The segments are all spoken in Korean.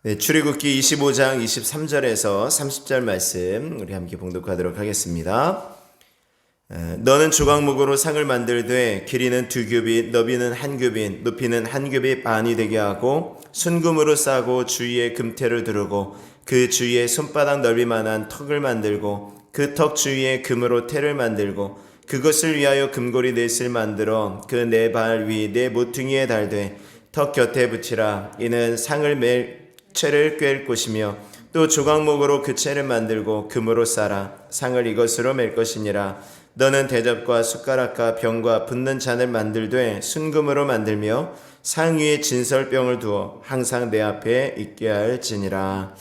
네, 출애굽기 25장 23절에서 30절 말씀 우리 함께 봉독하도록 하겠습니다. 너는 조각목으로 상을 만들되 길이는 2규빗, 너비는 1규빗, 높이는 1규빗 반이 되게 하고 순금으로 싸고 주위에 금테를 두르고 그 주위에 손바닥 넓이만한 턱을 만들고 그 턱 주위에 금으로 테를 만들고 그것을 위하여 금고리 넷을 만들어 그 네 발 위 네 모퉁이에 달되 턱 곁에 붙이라. 이는 상을 맬 채를 꿰을 것이며 또 조각목으로 그 채를 만들고 금으로 싸라. 상을 이것으로 맬 것이니라. 너는 대접과 숟가락과 병과 붓는 잔을 만들되 순금으로 만들며 상 위에 진설병을 두어 항상 내 앞에 있게 할지니라.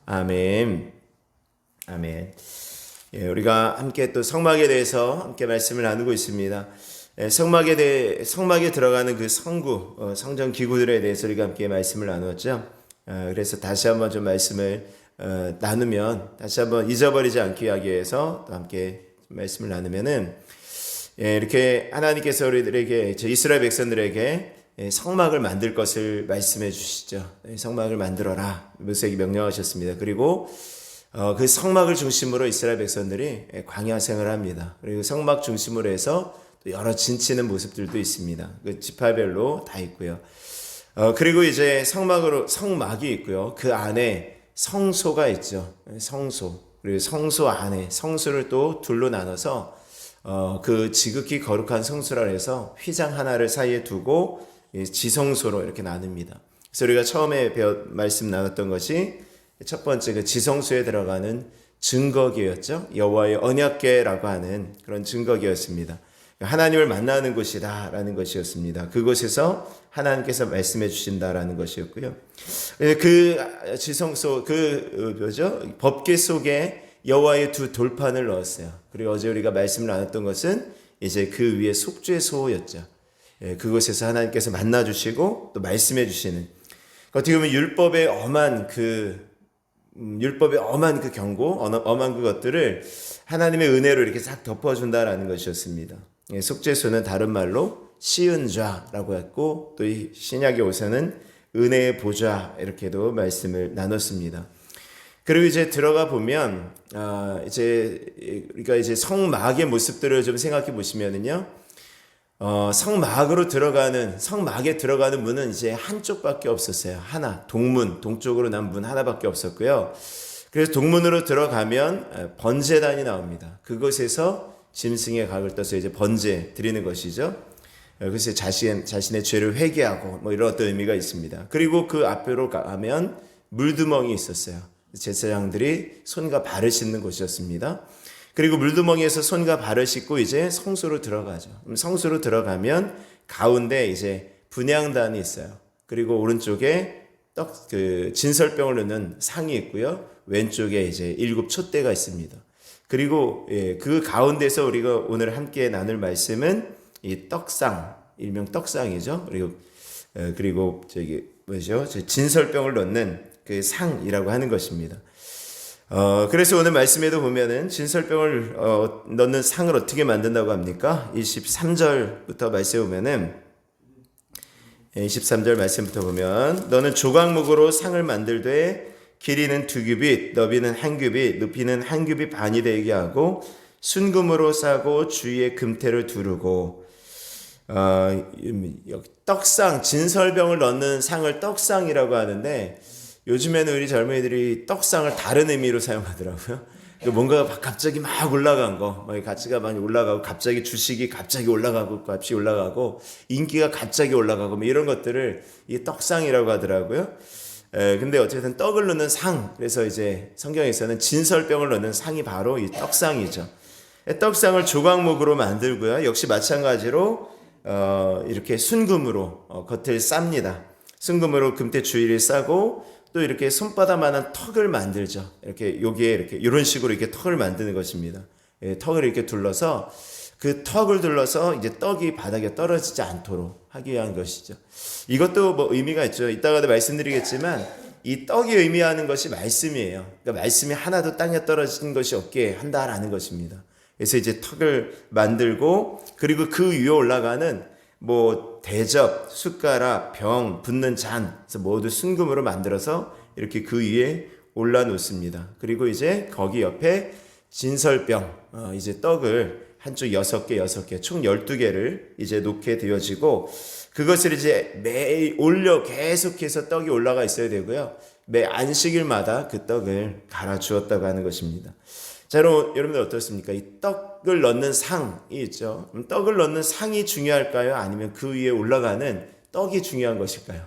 아멘. 아멘. 예, 우리가 함께 또 성막에 대해서 함께 말씀을 나누고 있습니다. 성막에 들어가는 그 성구, 성전 기구들에 대해서 우리가 함께 말씀을 나누었죠. 그래서 다시 한번 좀 말씀을 나누면, 다시 한번 잊어버리지 않기 위해서 또 함께 말씀을 나누면은, 이렇게 하나님께서 우리들에게, 이스라엘 백성들에게 성막을 만들 것을 말씀해 주시죠. 성막을 만들어라. 모세에게 명령하셨습니다. 그리고 그 성막을 중심으로 이스라엘 백성들이 광야 생활을 합니다. 그리고 성막 중심으로 해서 또 여러 진치는 모습들도 있습니다. 그 지파별로 다 있고요. 그리고 이제 성막이 있고요. 그 안에 성소가 있죠. 성소. 그리고 성소 안에 성소를 또 둘로 나눠서 그 지극히 거룩한 성소라 해서 휘장 하나를 사이에 두고 지성소로 이렇게 나눕니다. 그래서 우리가 처음에 말씀 나눴던 것이 첫 번째 그 지성소에 들어가는 증거기였죠. 여호와의 언약궤라고 하는 그런 증거기였습니다. 하나님을 만나는 곳이다라는 것이었습니다. 그곳에서 하나님께서 말씀해 주신다라는 것이었고요. 그 지성소, 법궤 속에 여호와의 두 돌판을 넣었어요. 그리고 어제 우리가 말씀을 나눴던 것은 이제 그 위에 속죄소였죠. 그곳에서 하나님께서 만나 주시고 또 말씀해 주시는, 어떻게 보면 율법의 엄한 그 경고, 엄한 그것들을 하나님의 은혜로 이렇게 싹 덮어준다라는 것이었습니다. 속죄소는 다른 말로 시은좌라고 했고, 또 이 신약에 오서는 은혜의 보좌 이렇게도 말씀을 나눴습니다. 그리고 이제 들어가 보면 우리가 이제 성막의 모습들을 좀 생각해 보시면은요, 성막에 들어가는 문은 이제 한쪽밖에 없었어요. 하나, 동쪽으로 난 문 하나밖에 없었고요. 그래서 동문으로 들어가면 번제단이 나옵니다. 그곳에서 짐승의 각을 떠서 이제 번제 드리는 것이죠. 그래서 자신의 죄를 회개하고 뭐 이런 어떤 의미가 있습니다. 그리고 그 앞으로 가면 물두멍이 있었어요. 제사장들이 손과 발을 씻는 곳이었습니다. 그리고 물두멍에서 손과 발을 씻고 이제 성소로 들어가죠. 성소로 들어가면 가운데 이제 분향단이 있어요. 그리고 오른쪽에 진설병을 넣는 상이 있고요. 왼쪽에 이제 7 촛대가 있습니다. 그리고 그 가운데서 우리가 오늘 함께 나눌 말씀은 이 떡상, 일명 떡상이죠. 그리고 진설병을 넣는 그 상이라고 하는 것입니다. 그래서 오늘 말씀에도 보면은 진설병을 넣는 상을 어떻게 만든다고 합니까? 23절부터 말씀에 보면은 23절 말씀부터 보면, 너는 조각목으로 상을 만들되 길이는 2규빗, 너비는 1규빗, 높이는 1규빗 반이 되게 하고 순금으로 싸고 주위에 금테를 두르고, 떡상, 진설병을 넣는 상을 떡상이라고 하는데, 요즘에는 우리 젊은이들이 떡상을 다른 의미로 사용하더라고요. 뭔가 갑자기 막 올라간 거, 가치가 많이 올라가고, 갑자기 주식이 갑자기 올라가고, 값이 올라가고, 인기가 갑자기 올라가고, 뭐 이런 것들을 이 떡상이라고 하더라고요. 근데 어쨌든 떡을 넣는 상, 그래서 이제 성경에서는 진설병을 넣는 상이 바로 이 떡상이죠. 떡상을 조각목으로 만들고요. 역시 마찬가지로 이렇게 순금으로 겉을 쌉니다. 순금으로 금테 주위를 싸고, 또 이렇게 손바닥만한 턱을 만들죠. 여기에 이런 식으로 이렇게 턱을 만드는 것입니다. 턱을 이렇게 둘러서, 그 턱을 둘러서 이제 떡이 바닥에 떨어지지 않도록 하기 위한 것이죠. 이것도 뭐 의미가 있죠. 이따가도 말씀드리겠지만, 이 떡이 의미하는 것이 말씀이에요. 그러니까 말씀이 하나도 땅에 떨어진 것이 없게 한다라는 것입니다. 그래서 이제 턱을 만들고, 그리고 그 위에 올라가는 뭐 대접, 숟가락, 병, 붓는 잔, 그래서 모두 순금으로 만들어서 이렇게 그 위에 올라 놓습니다. 그리고 이제 거기 옆에 진설병, 이제 떡을 한쪽 6개, 총 12개를 이제 놓게 되어지고, 그것을 이제 매일 계속해서 떡이 올라가 있어야 되고요. 매 안식일마다 그 떡을 갈아 주었다고 하는 것입니다. 자, 여러분들 어떻습니까? 이 떡을 넣는 상이 있죠. 떡을 넣는 상이 중요할까요? 아니면 그 위에 올라가는 떡이 중요한 것일까요?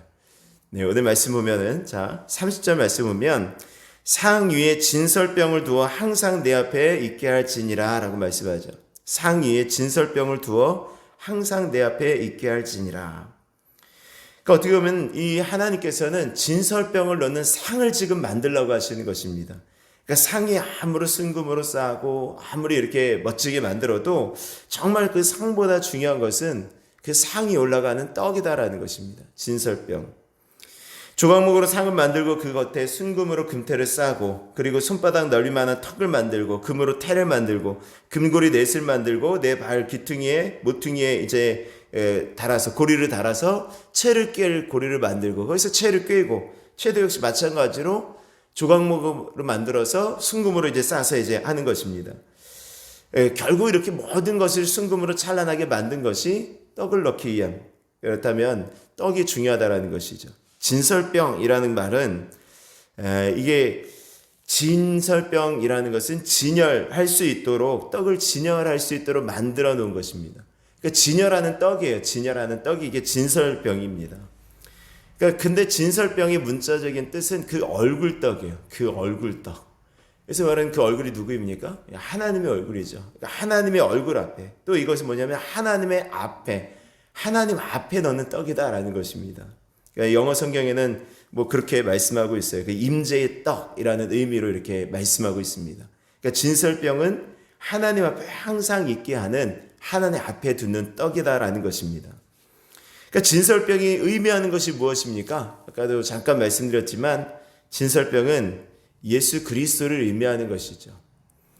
네, 오늘 말씀 보면은, 자, 30절 말씀 보면, 상 위에 진설병을 두어 항상 내 앞에 있게 할지니라 라고 말씀하죠. 상 위에 진설병을 두어 항상 내 앞에 있게 할지니라. 그러니까 어떻게 보면 이 하나님께서는 진설병을 넣는 상을 지금 만들려고 하시는 것입니다. 그러니까 상이 아무리 순금으로 싸고 아무리 이렇게 멋지게 만들어도 정말 그 상보다 중요한 것은 그 상이 올라가는 떡이다라는 것입니다. 진설병. 조각목으로 상을 만들고 그 겉에 순금으로 금태를 싸고, 그리고 손바닥 넓이만한 턱을 만들고, 금으로 태를 만들고, 금고리 넷을 만들고, 내 발 귀퉁이에 모퉁이에 이제 달아서, 고리를 달아서 채를 꿰 고리를 만들고, 거기서 채를 꿰고, 채도 역시 마찬가지로 조각목으로 만들어서 순금으로 이제 싸서 이제 하는 것입니다. 결국 이렇게 모든 것을 순금으로 찬란하게 만든 것이 떡을 넣기 위한, 그렇다면 떡이 중요하다라는 것이죠. 진설병이라는 말은, 이게 진설병이라는 것은 진열할 수 있도록, 떡을 진열할 수 있도록 만들어 놓은 것입니다. 그러니까 진열하는 떡이에요. 진열하는 떡이 이게 진설병입니다. 그러니까 근데 진설병의 문자적인 뜻은 그 얼굴떡이에요. 그 얼굴떡. 그래서 말하는 그 얼굴이 누구입니까? 하나님의 얼굴이죠. 그러니까 하나님의 얼굴 앞에, 또 이것이 뭐냐면 하나님의 앞에, 하나님 앞에 넣는 떡이다라는 것입니다. 그러니까 영어 성경에는 뭐 그렇게 말씀하고 있어요. 그 임재의 떡이라는 의미로 이렇게 말씀하고 있습니다. 그러니까 진설병은 하나님 앞에 항상 있게 하는, 하나님 앞에 두는 떡이다라는 것입니다. 그러니까 진설병이 의미하는 것이 무엇입니까? 아까도 잠깐 말씀드렸지만 진설병은 예수 그리스도를 의미하는 것이죠.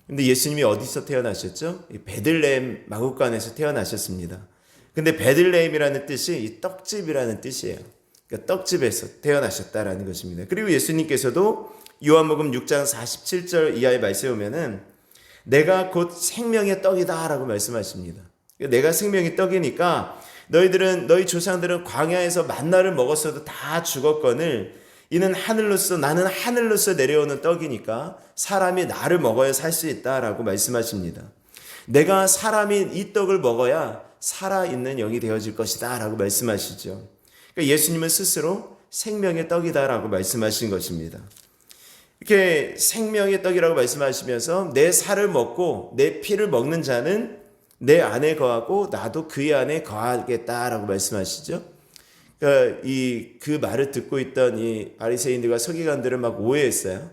근데 예수님이 어디서 태어나셨죠? 베들레헴 마구간에서 태어나셨습니다. 근데 베들레헴이라는 뜻이 이 떡집이라는 뜻이에요. 그러니까 떡집에서 태어나셨다라는 것입니다. 그리고 예수님께서도 요한복음 6장 47절 이하의 말씀에 보면은 내가 곧 생명의 떡이다 라고 말씀하십니다. 내가 생명의 떡이니까 너희 조상들은 광야에서 만나를 먹었어도 다 죽었거늘 이는 하늘로서, 나는 하늘로서 내려오는 떡이니까 사람이 나를 먹어야 살 수 있다라고 말씀하십니다. 내가 사람이 이 떡을 먹어야 살아있는 영이 되어질 것이다 라고 말씀하시죠. 그러니까 예수님은 스스로 생명의 떡이다라고 말씀하신 것입니다. 이렇게 생명의 떡이라고 말씀하시면서 내 살을 먹고 내 피를 먹는 자는 내 안에 거하고 나도 그의 안에 거하겠다라고 말씀하시죠. 그러니까 그 말을 듣고 있던 이 바리새인들과 서기관들은 막 오해했어요.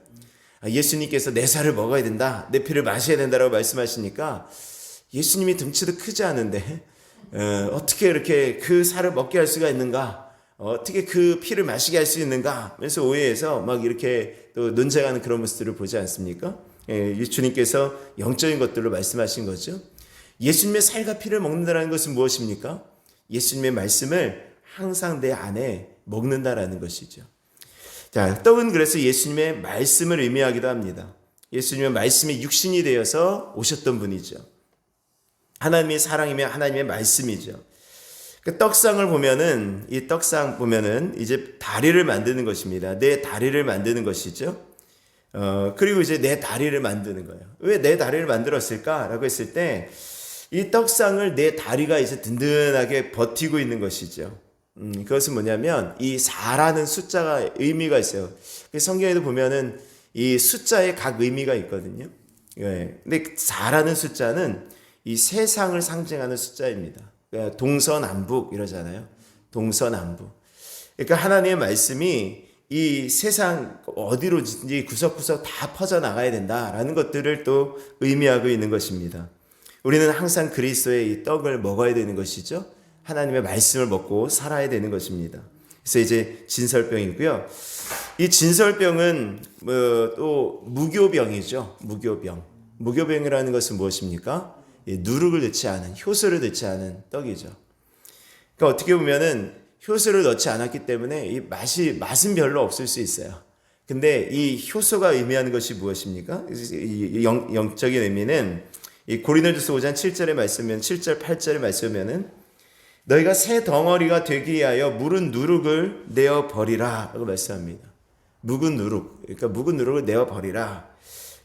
예수님께서 내 살을 먹어야 된다, 내 피를 마셔야 된다라고 말씀하시니까 예수님이 덩치도 크지 않은데 어떻게 이렇게 그 살을 먹게 할 수가 있는가? 어떻게 그 피를 마시게 할 수 있는가? 하면서 오해해서 막 이렇게 또 논쟁하는 그런 모습들을 보지 않습니까? 주님께서 영적인 것들로 말씀하신 거죠. 예수님의 살과 피를 먹는다는 것은 무엇입니까? 예수님의 말씀을 항상 내 안에 먹는다라는 것이죠. 자, 떡은 그래서 예수님의 말씀을 의미하기도 합니다. 예수님의 말씀이 육신이 되어서 오셨던 분이죠. 하나님의 사랑이며 하나님의 말씀이죠. 그 떡상을 보면은, 이 떡상 보면은 이제 다리를 만드는 것입니다. 내 다리를 만드는 것이죠. 그리고 이제 내 다리를 만드는 거예요. 왜 내 다리를 만들었을까라고 했을 때, 이 떡상을 내 다리가 이제 든든하게 버티고 있는 것이죠. 그것은 뭐냐면 이 4라는 숫자가 의미가 있어요. 성경에도 보면은 이 숫자에 각 의미가 있거든요. 근데 4라는 숫자는 이 세상을 상징하는 숫자입니다. 그러니까 동서남북 이러잖아요. 동서남북. 그러니까 하나님의 말씀이 이 세상 어디로든지 구석구석 다 퍼져나가야 된다라는 것들을 또 의미하고 있는 것입니다. 우리는 항상 그리스도의 이 떡을 먹어야 되는 것이죠. 하나님의 말씀을 먹고 살아야 되는 것입니다. 그래서 이제 진설병이고요. 이 진설병은 또 무교병이죠. 무교병. 무교병이라는 것은 무엇입니까? 누룩을 넣지 않은, 효소를 넣지 않은 떡이죠. 그러니까 어떻게 보면은 효소를 넣지 않았기 때문에 이 맛은 별로 없을 수 있어요. 근데 이 효소가 의미하는 것이 무엇입니까? 이 영적인 의미는 이 고린도전서 5장 7절의 말씀이면 7절 8절의 말씀이면은 너희가 새 덩어리가 되기 위하여 묵은 누룩을 내어 버리라 라고 말씀합니다. 묵은 누룩, 그러니까 묵은 누룩을 내어 버리라.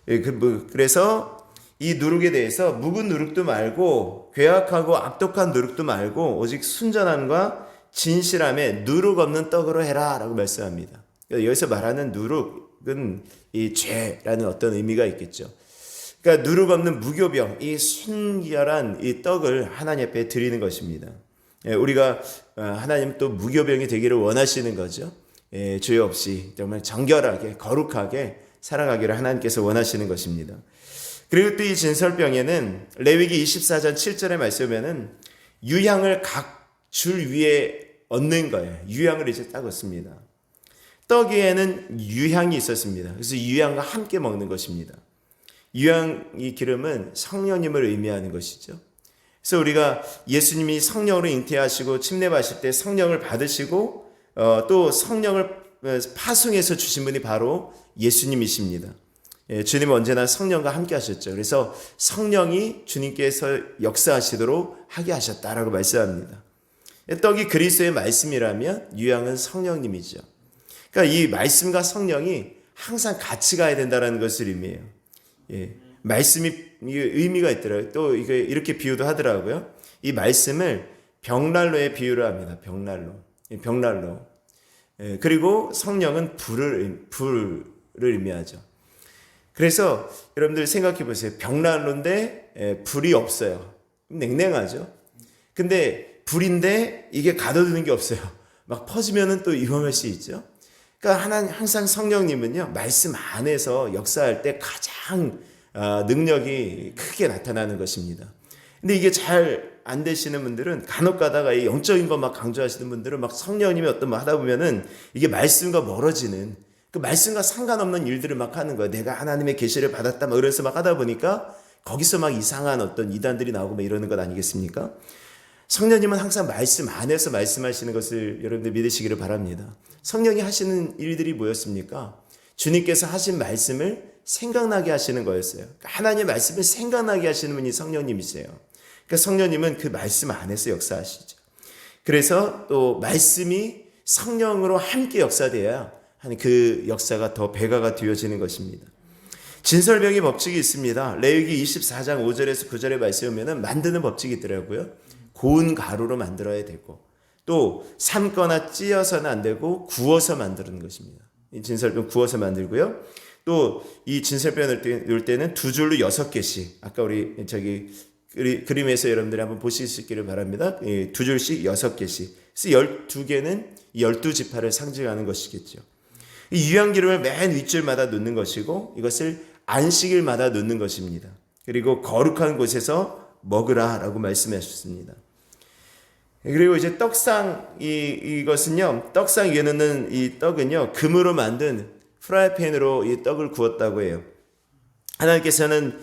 그래서 이 누룩에 대해서 묵은 누룩도 말고 괴악하고 악독한 누룩도 말고 오직 순전함과 진실함에 누룩 없는 떡으로 해라 라고 말씀합니다. 여기서 말하는 누룩은 이 죄라는 어떤 의미가 있겠죠. 그러니까 누룩 없는 무교병, 이 순결한 이 떡을 하나님 앞에 드리는 것입니다. 우리가 하나님 또 무교병이 되기를 원하시는 거죠. 죄 없이 정말 정결하게 거룩하게 살아가기를 하나님께서 원하시는 것입니다. 그리고 또 이 진설병에는 레위기 24장 7절에 말씀하면은 유향을 각 줄 위에 얹는 거예요. 유향을 이제 딱 얹습니다. 떡 위에는 유향이 있었습니다. 그래서 유향과 함께 먹는 것입니다. 유향 이 기름은 성령님을 의미하는 것이죠. 그래서 우리가 예수님이 성령으로 잉태하시고 침례하실 때 성령을 받으시고 또 성령을 파송해서 주신 분이 바로 예수님이십니다. 주님은 언제나 성령과 함께 하셨죠. 그래서 성령이 주님께서 역사하시도록 하게 하셨다라고 말씀합니다. 떡이 그리스도의 말씀이라면 유향은 성령님이죠. 그러니까 이 말씀과 성령이 항상 같이 가야 된다는 것을 의미해요. 말씀이 의미가 있더라고요. 또 이렇게 비유도 하더라고요. 이 말씀을 벽난로에 비유를 합니다. 벽난로. 그리고 성령은 불을 의미하죠. 그래서 여러분들 생각해 보세요. 벽난로인데 불이 없어요. 냉랭하죠. 근데 불인데 이게 가둬두는 게 없어요. 막 퍼지면은 또 위험할 수 있죠. 그러니까 하나님 항상 성령님은요 말씀 안에서 역사할 때 가장 능력이 크게 나타나는 것입니다. 근데 이게 잘 안 되시는 분들은 간혹 가다가 이 영적인 것 막 강조하시는 분들은 막 성령님이 어떤 뭐 하다 보면은 이게 말씀과 멀어지는 그 말씀과 상관없는 일들을 막 하는 거예요. 내가 하나님의 계시를 받았다 막 이러면서 막 하다 보니까 거기서 막 이상한 어떤 이단들이 나오고 막 이러는 것 아니겠습니까? 성령님은 항상 말씀 안에서 말씀하시는 것을 여러분들 믿으시기를 바랍니다. 성령이 하시는 일들이 뭐였습니까? 주님께서 하신 말씀을 생각나게 하시는 거였어요. 하나님의 말씀을 생각나게 하시는 분이 성령님이세요. 그러니까 성령님은 그 말씀 안에서 역사하시죠. 그래서 또 말씀이 성령으로 함께 역사돼야 그 역사가 더 배가가 되어지는 것입니다. 진설병의 법칙이 있습니다. 레위기 24장 5절에서 9절에 말씀하면 만드는 법칙이 있더라고요. 고운 가루로 만들어야 되고 또 삶거나 찌어서는 안 되고 구워서 만드는 것입니다. 이 진설병 구워서 만들고요. 또 이 진설병을 넣을 때는 두 줄로 6개씩 아까 우리 그림에서 여러분들이 한번 보실 수 있기를 바랍니다. 두 줄씩 6개씩. 그래서 12개는 12지파를 상징하는 것이겠죠. 이 유향기름을 맨 윗줄마다 넣는 것이고 이것을 안식일마다 넣는 것입니다. 그리고 거룩한 곳에서 먹으라라고 말씀하셨습니다. 그리고 이제 떡상 이것은요. 떡상 위에 넣는 이 떡은요. 금으로 만든 프라이팬으로 이 떡을 구웠다고 해요. 하나님께서는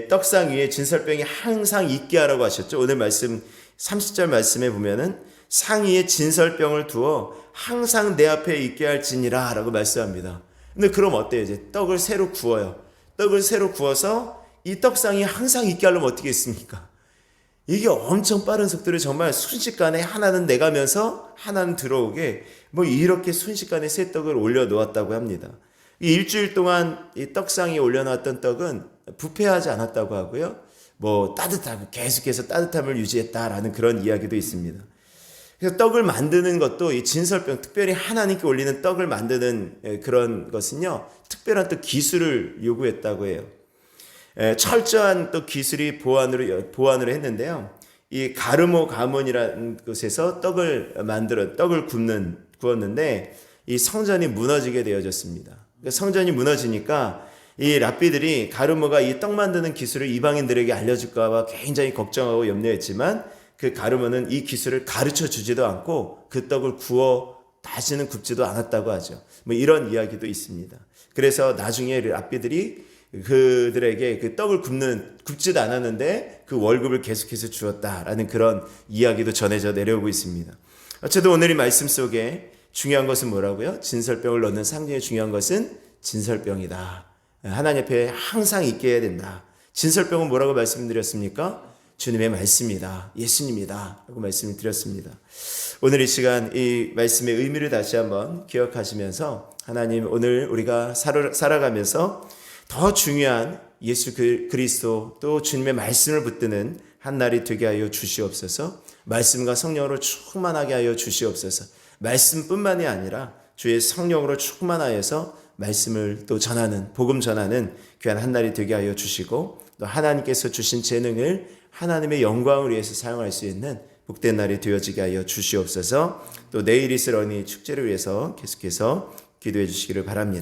떡상 위에 진설병이 항상 있게 하라고 하셨죠. 오늘 말씀 30절 말씀에 보면은 상 위에 진설병을 두어 항상 내 앞에 있게 할지니라 라고 말씀합니다. 근데 그럼 어때요? 이제 떡을 새로 구워요. 떡을 새로 구워서 이 떡상이 항상 있게 하려면 어떻게 했습니까? 이게 엄청 빠른 속도로 정말 순식간에 하나는 내가면서 하나는 들어오게 뭐 이렇게 순식간에 새 떡을 올려 놓았다고 합니다. 이 일주일 동안 이 떡상에 올려놨던 떡은 부패하지 않았다고 하고요. 뭐 따뜻하고 계속해서 따뜻함을 유지했다라는 그런 이야기도 있습니다. 그래서 떡을 만드는 것도 이 진설병, 특별히 하나님께 올리는 떡을 만드는 그런 것은요, 특별한 또 기술을 요구했다고 해요. 철저한 또 기술이 보완으로 했는데요. 이 가르모 가문이라는 곳에서 떡을 구웠는데 이 성전이 무너지게 되어졌습니다. 성전이 무너지니까 이 랍비들이 가르모가 이 떡 만드는 기술을 이방인들에게 알려줄까 봐 굉장히 걱정하고 염려했지만 그 가르모는 이 기술을 가르쳐 주지도 않고 그 떡을 구워 다시는 굽지도 않았다고 하죠. 뭐 이런 이야기도 있습니다. 그래서 나중에 랍비들이 그들에게 그 떡을 굽지도 않았는데 그 월급을 계속해서 주었다라는 그런 이야기도 전해져 내려오고 있습니다. 어쨌든 오늘 이 말씀 속에 중요한 것은 뭐라고요? 진설병을 넣는 상징의 중요한 것은 진설병이다. 하나님 앞에 항상 있게 해야 된다. 진설병은 뭐라고 말씀드렸습니까? 주님의 말씀이다. 예수님이다. 라고 말씀을 드렸습니다. 오늘 이 시간 이 말씀의 의미를 다시 한번 기억하시면서 하나님 오늘 우리가 살아가면서 더 중요한 예수 그리스도 또 주님의 말씀을 붙드는 한 날이 되게 하여 주시옵소서. 말씀과 성령으로 충만하게 하여 주시옵소서. 말씀뿐만이 아니라 주의 성령으로 충만하여서 말씀을 또 전하는 복음 전하는 귀한 한 날이 되게 하여 주시고 또 하나님께서 주신 재능을 하나님의 영광을 위해서 사용할 수 있는 복된 날이 되어지게 하여 주시옵소서. 또 내일 있을 어린이 축제를 위해서 계속해서 기도해 주시기를 바랍니다.